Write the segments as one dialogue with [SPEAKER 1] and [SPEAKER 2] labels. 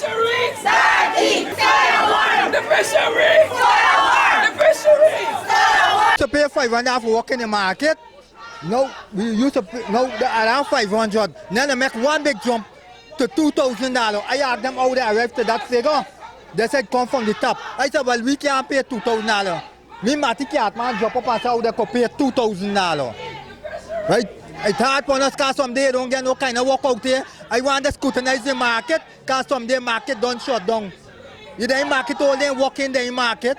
[SPEAKER 1] fishery! The fishery! The fishery!
[SPEAKER 2] To pay 500 for work in the market. No, we used to pay, no, around 500. Then they make one big jump to $2,000. I asked them how they arrived to that figure. They said come from the top. I said, well, we can't pay $2,000. Me, Matty Catman, drop up and say how they could pay $2,000. Right? It's hard for us because someday don't get no kind of work out here. I want to scrutinize the market because someday market don't shut down. You don't market all day, work in the market.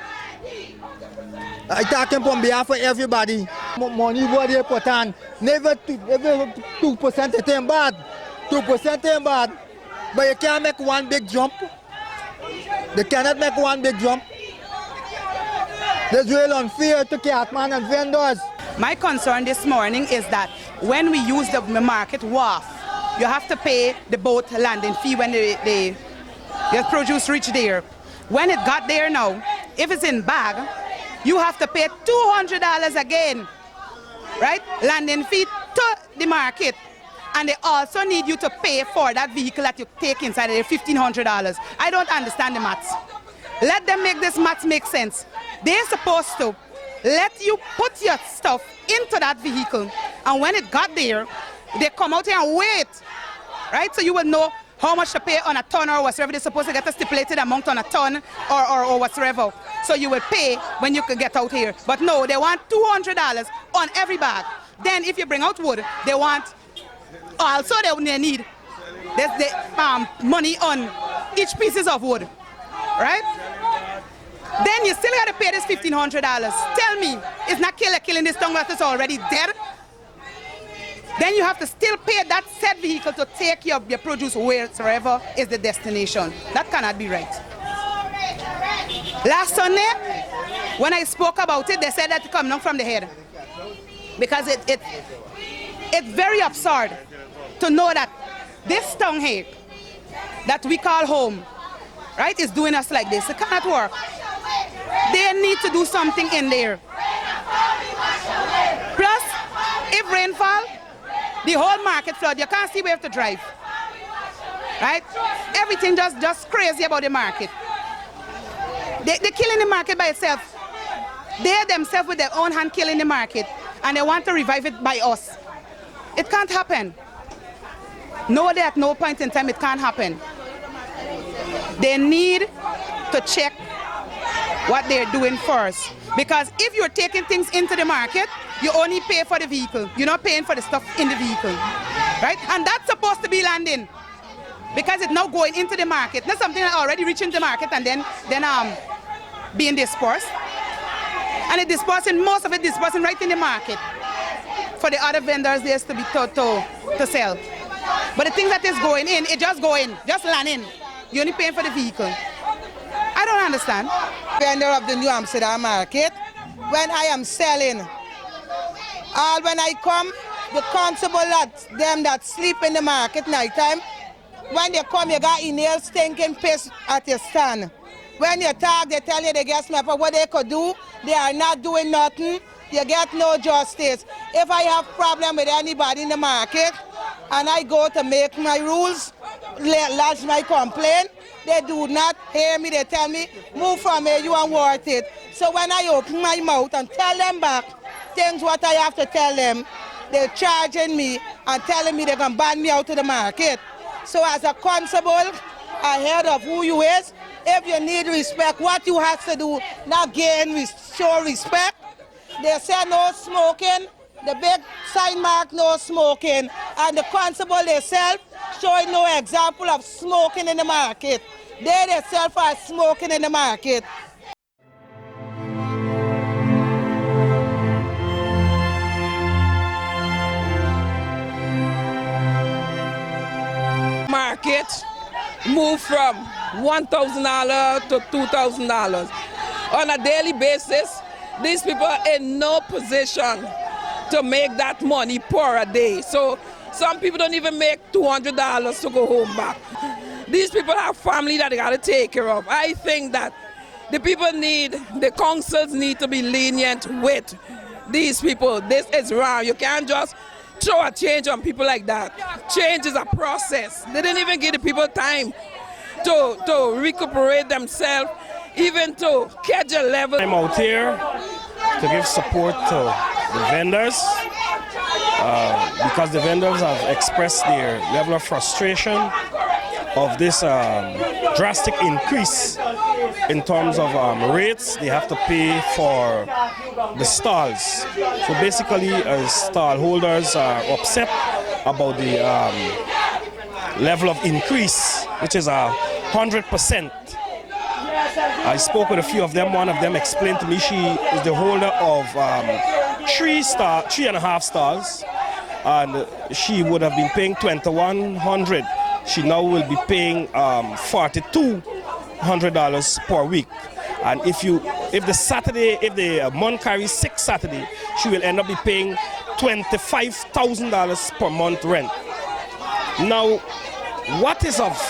[SPEAKER 2] I talking on behalf of everybody. Money what they put on. Never 2% it ain't bad. 2% ain't bad. But you can't make one big jump. They cannot make one big jump. That's real unfair to Catman and vendors.
[SPEAKER 3] My concern this morning is that when we use the market wharf, you have to pay the boat landing fee when the produce reach there. When it got there now, if it's in bag, you have to pay $200 again, right? Landing fee to the market. And they also need you to pay for that vehicle that you take inside there, $1,500. I don't understand the maths. Let them make this maths make sense. They're supposed to let you put your stuff into that vehicle, and when it got there, they come out here and wait, right? So you will know how much to pay on a ton or whatsoever. They're supposed to get a stipulated amount on a ton or whatsoever. So you will pay when you can get out here. But no, they want $200 on every bag. Then if you bring out wood, they want also they need money on each pieces of wood, right? Then you still got to pay this $1,500. Tell me, it's not killing this tongue that is already dead? Then you have to still pay that said vehicle to take your produce wherever is the destination. That cannot be right. Last Sunday, when I spoke about it, they said that it come down from the head. Because it's very absurd to know that this tongue here that we call home, right, is doing us like this. It cannot work. They need to do something in there. Plus, if rainfall, the whole market flood, you can't see where to drive. Right? Everything just crazy about the market. They're killing the market by itself. They themselves with their own hand killing the market, and they want to revive it by us. It can't happen. No, at no point in time it can't happen. They need to check what they're doing first. Because if you're taking things into the market, you only pay for the vehicle. You're not paying for the stuff in the vehicle, right? And that's supposed to be landing, because it's now going into the market. Not something that already reaching the market and then being dispersed. And it dispersing, most of it dispersing right in the market for the other vendors there to be to sell. But the things that is going in, it just going, just landing. You're only paying for the vehicle. I don't understand.
[SPEAKER 4] Vendor of the New Amsterdam market, when I am selling, when I come, the constable that sleep in the market nighttime, when they come, you got inhale stinking piss at your stand. When you talk, they tell you they get smacked, but what they could do, they are not doing nothing. You get no justice. If I have problem with anybody in the market, and I go to make my rules, lodge my complaint, they do not hear me. They tell me, move from here, you aren't worth it. So when I open my mouth and tell them back things what I have to tell them, they're charging me and telling me they can ban me out of the market. So as a constable, ahead of who you is, if you need respect, what you have to do, not gain, show respect. They say no smoking, the big sign mark no smoking, and the constable themselves showing no example of smoking in the market. They themselves are smoking in the market.
[SPEAKER 1] Market moved from $1,000 to $2,000 on a daily basis. These people are in no position to make that money per a day. So some people don't even make $200 to go home back. These people have family that they got to take care of. I think that the councils need to be lenient with these people. This is wrong. You can't just throw a change on people like that. Change is a process. They didn't even give the people time. to recuperate themselves, even to catch a level.
[SPEAKER 5] I'm out here to give support to the vendors because the vendors have expressed their level of frustration of this drastic increase in terms of rates they have to pay for the stalls. So basically, stall holders are upset about the level of increase, which is 100%. I spoke with a few of them. One of them explained to me she is the holder of 3.5 stalls, and she would have been paying $2,100. She now will be paying $4,200 per week. And if the month carries 6 Saturdays, she will end up be paying $25,000 per month rent. Now, what is of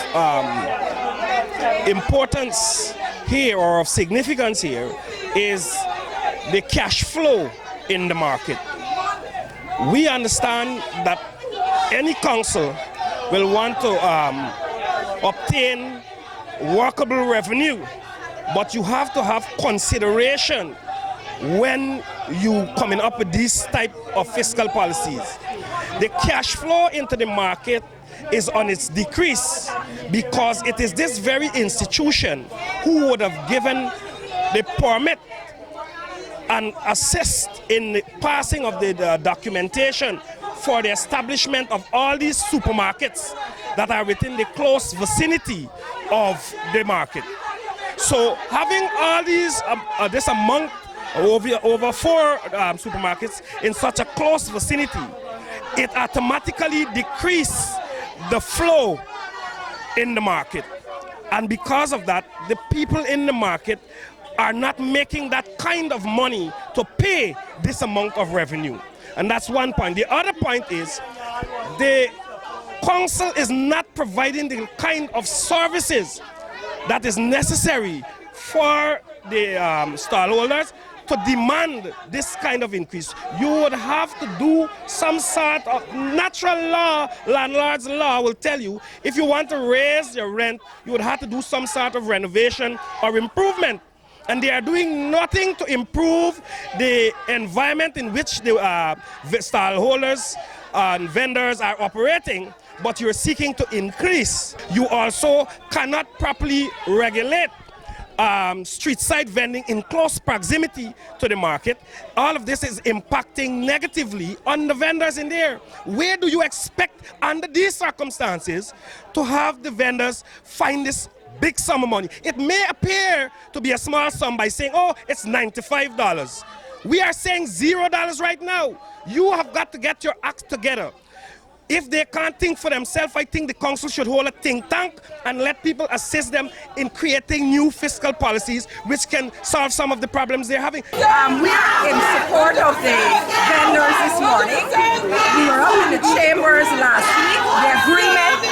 [SPEAKER 5] importance here, or of significance here, is the cash flow in the market. We understand that any council will want to obtain workable revenue, but you have to have consideration when you coming up with these type of fiscal policies. The cash flow into the market is on its decrease because it is this very institution who would have given the permit and assist in the passing of the documentation for the establishment of all these supermarkets that are within the close vicinity of the market. So having all these, this amount, over 4 supermarkets in such a close vicinity, it automatically decreases the flow in the market. And because of that, the people in the market are not making that kind of money to pay this amount of revenue. And that's one point. The other point is the council is not providing the kind of services that is necessary for the stallholders to demand this kind of increase. You would have to do some sort of natural law. Landlord's law will tell you if you want to raise your rent, you would have to do some sort of renovation or improvement. And they are doing nothing to improve the environment in which the stallholders and vendors are operating, but you're seeking to increase. You also cannot properly regulate street side vending in close proximity to the market. All of this is impacting negatively on the vendors in there. Where do you expect under these circumstances to have the vendors find this big sum of money? It may appear to be a small sum by saying, oh, it's $95. We are saying $0 right now. You have got to get your act together. If they can't think for themselves, I think the council should hold a think tank and let people assist them in creating new fiscal policies which can solve some of the problems they're having.
[SPEAKER 6] We are in support of the vendors this morning. We were up in the chambers last week. The agreement,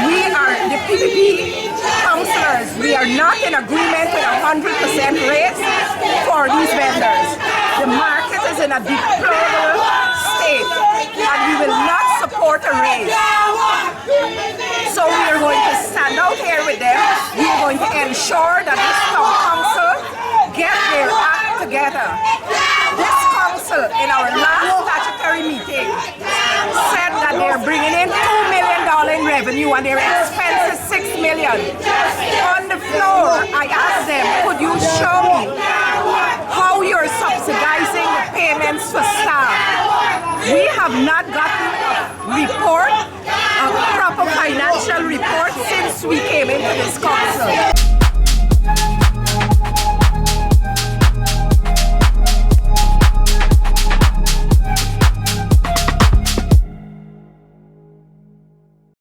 [SPEAKER 6] we are the PPP councillors. We are not in agreement with 100% rates for these vendors. The market is in a deplorable state and we will not support a raise. So we are going to stand out here with them. We are going to ensure that this town council get their act together. This council in our last statutory meeting said that they're bringing in $2 million in revenue and their expense is $6 million. On the floor, I asked them, could you show me how you're subsidizing the payments for staff? We have not gotten a report, a proper financial report since we came into this council.